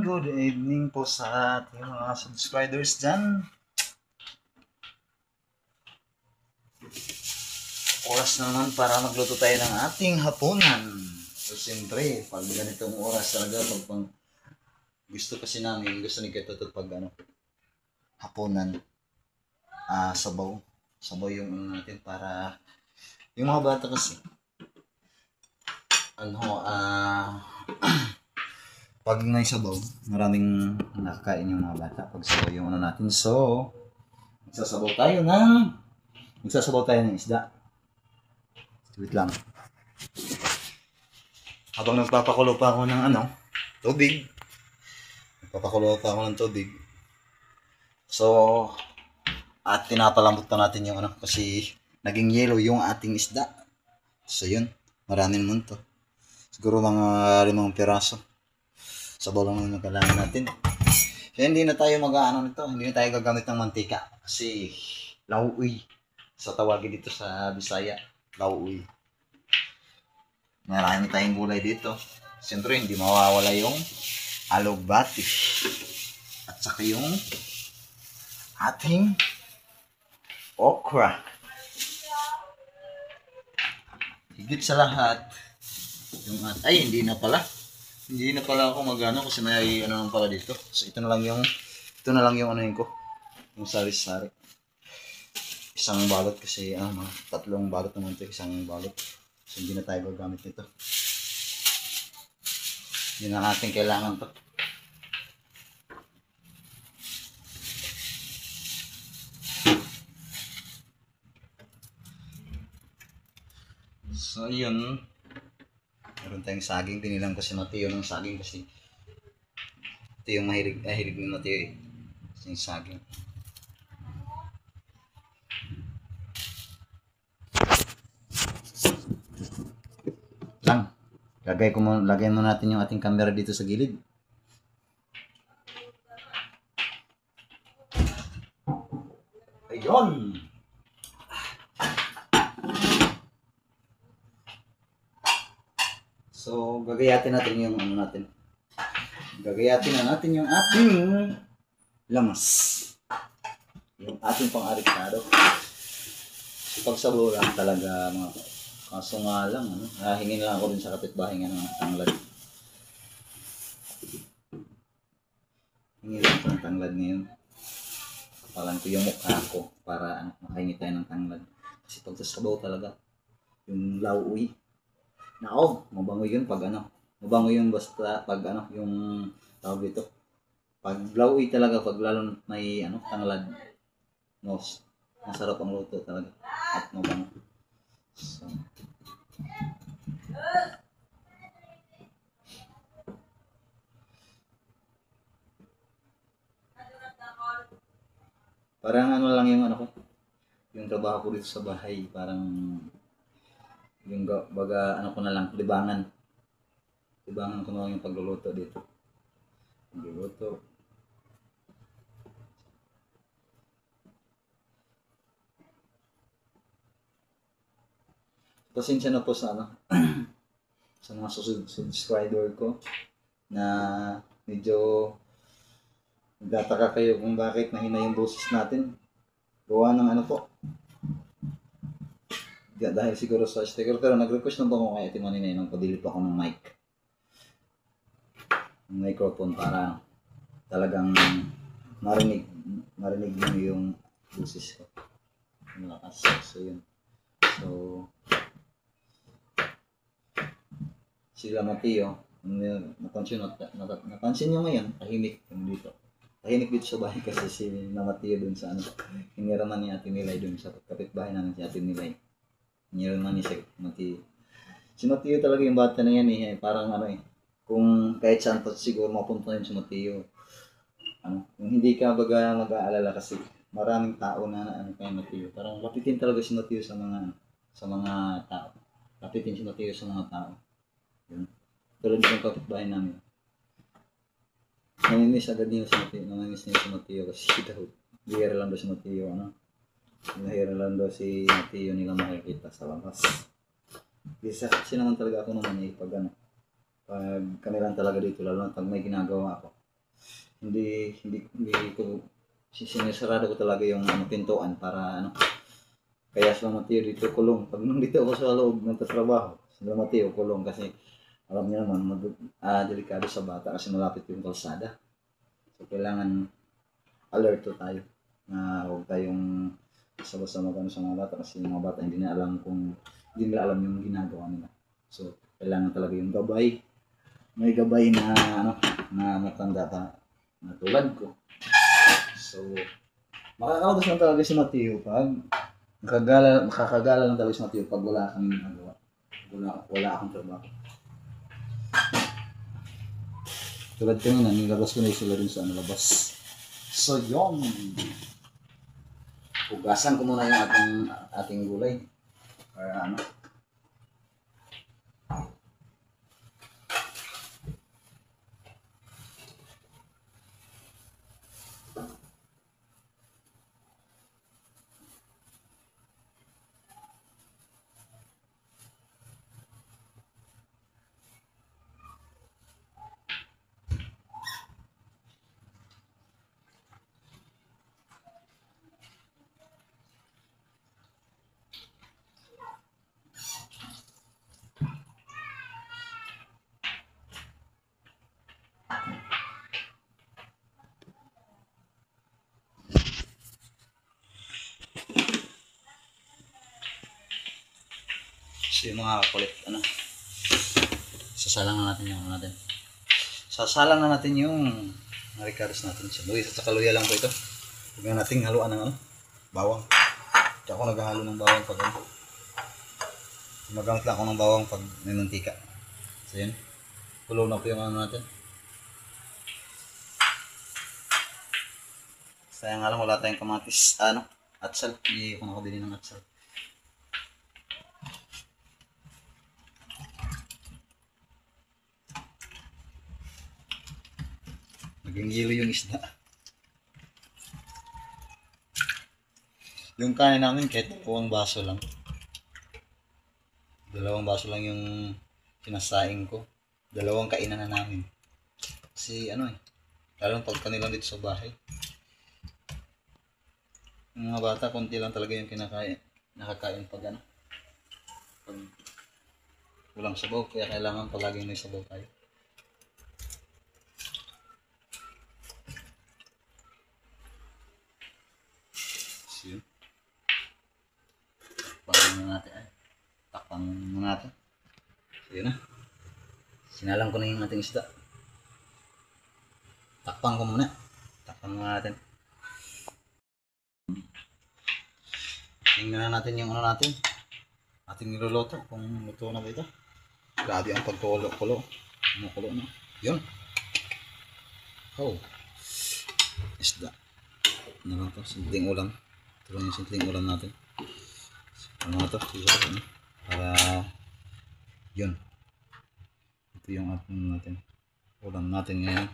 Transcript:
Good evening po sa ating mga subscribers dyan. Oras naman para magluto tayo ng ating hapunan. So siyempre, pag ganitong oras talaga, pag gusto kasi namin, gusto ni Keto pag hapunan, sabaw. Sabaw yung natin para, yung mga bata kasi, pag may sabaw, maraming nakakain yung mga bata pag sabaw yung natin. So, magsasabaw tayo ng isda. Wait lang. Habang nagpapakulo pa ako ng tubig. So, at tinapalambot na natin yung kasi naging yellow yung ating isda. So, yun. Marami naman to. Siguro mga 5 piraso. Sabaw lang naman kailangan natin. So, hindi na tayo nito. Hindi na tayo gagamit ng mantika. Kasi, lauwi. Sa tawagin dito sa Bisaya, lauwi. Marami tayong gulay dito. Siyempre, hindi mawawala yung alugbati. At saka yung ating okra. Higit sa lahat, yung hindi na pala ako magano kasi may naman pala dito. So ito na lang yung ko, yung sari-sari. Isang balot kasi mga 3 balot naman ito, isang balot. So hindi na tayo gagamit nito. Yun ang ating kailangan to. So yun, meron tayong saging. Tinilang ko si Mateo ng saging kasi ito yung mahilig ni Mateo eh. Kasi yung saging. Lagyan mo natin yung ating camera dito sa gilid. Ayun! So, gagayatin natin yung natin. Gagayatin na natin yung ating lamas. Yung ating pang-arikado. So, pagsabaw lang talaga mga kaso nga lang, hingin lang ako din sa kapitbahay ng tanglad. Hingin lang ako ng tanglad ngayon. Kapalan ko yung mukha ko para makahingi tayo ng tanglad. Kasi pagsasabaw talaga, yung lauwi. Mabango yun pag mabango yun basta pag yung tawag dito. Pag lauwi talaga, pag lalo may tanglad, masarap ang luto talaga at mabango. So, parang lang yung ko, yung trabaho ko dito sa bahay, parang yung baga ko na lang, libangan ko na lang yung pagluluto dito. Pagluluto. Pasensya na po sa sa mga subscriber ko na medyo nagtataka kayo kung bakit nahina yung boses natin. Gawa ng po. Dahil siguro sa sticker, pero nag-request na po ako kay Ate Manina nung padilip ako ng mic. Ng microphone para talagang marinig mo yung boses ko. Malakas. So yun. So, sila Mateo, napansin nyo ngayon, tahimik dito. Tahimik dito sa bahay kasi si Mateo dun sa hiniraman ni Ate Nilay dun sa kapitbahay namin si Ate Nilay. Hiniraman ni si Mateo. Si Mateo talaga yung bata na yan eh, parang kung kahit saan pa siguro mapunta yun si Mateo. Kung hindi ka baga mag-aalala kasi maraming tao na kay Mateo. Parang lapitin talaga si Mateo sa mga tao. Lapitin si Mateo sa mga tao. Yun. Tulad ng kapitbahay namin. Namimiss agad niyo si Mateo. Namimiss niyo si Mateo kasi daw. Bihira lang daw si Mateo. Bihira lang daw si Mateo nila makikita sa labas. Kasi naman talaga ako naman pag kami lang talaga dito. Lalo na pag may ginagawa ako. hindi ko sinisarado ko talaga yung pintuan para kaya si Mama Tio dito kulong. Pag nandito ako sa loob ng trabaho, si Mama Tio kulong kasi alam niya naman delikado sa bata kasi malapit yung kalsada. So kailangan alerto tayo na huwag tayong basta-basta magano sa mga bata kasi yung mga bata hindi nila alam yung ginagawa nila. So kailangan talaga yung gabay. May gabay na na matanda pa na tulad ko. So makakautos lang talaga si Mateo pag makakagala lang talaga si Mateo pag wala kang ginagawa. Wala akong trabaho. Tulad ko nga, nilabas ko na yung sila dun sa labas. So yun. Hugasan ko muna yung ating gulay. Para so yung mga kulit, sasalang na natin yung natin. Sasalang na natin yung maricaros natin sa luya. Sa kaluya lang po ito. Huwag na natin haluan ng bawang. Kaya ako naghahalo ng bawang pag magamit lang ako ng bawang pag may mantika. So yun. Kulo na po yung natin. Sayang nga lang wala tayong kamatis, atsal. Hindi ako nakabili ng atsal. Naging yelo yung isda. Yung kanin namin kahit puwang baso lang. 2 baso lang yung sinasaing ko. 2 kainan na namin. Kasi lalong pag kanilang dito sa bahay. Yung mga bata, konti lang talaga yung nakakain pag pag walang sabaw. Kaya kailangan palaging may sabaw tayo. So, takpan muna natin. So, yun na. Sinalang ko na yung ating isda. Takpan ko muna. Takpan muna natin. Tingnan natin yung natin. Ating niluluto kung luto na ba ito. Grabe ang pagkulo-kulo. Kumukulo na. Yun. Oh. Isda. Ano lang ito? Simpleng ulam. Ito lang yung simpleng ulam natin. Ano ito? Para yun. Ito yung ating natin. Ulam natin ngayon.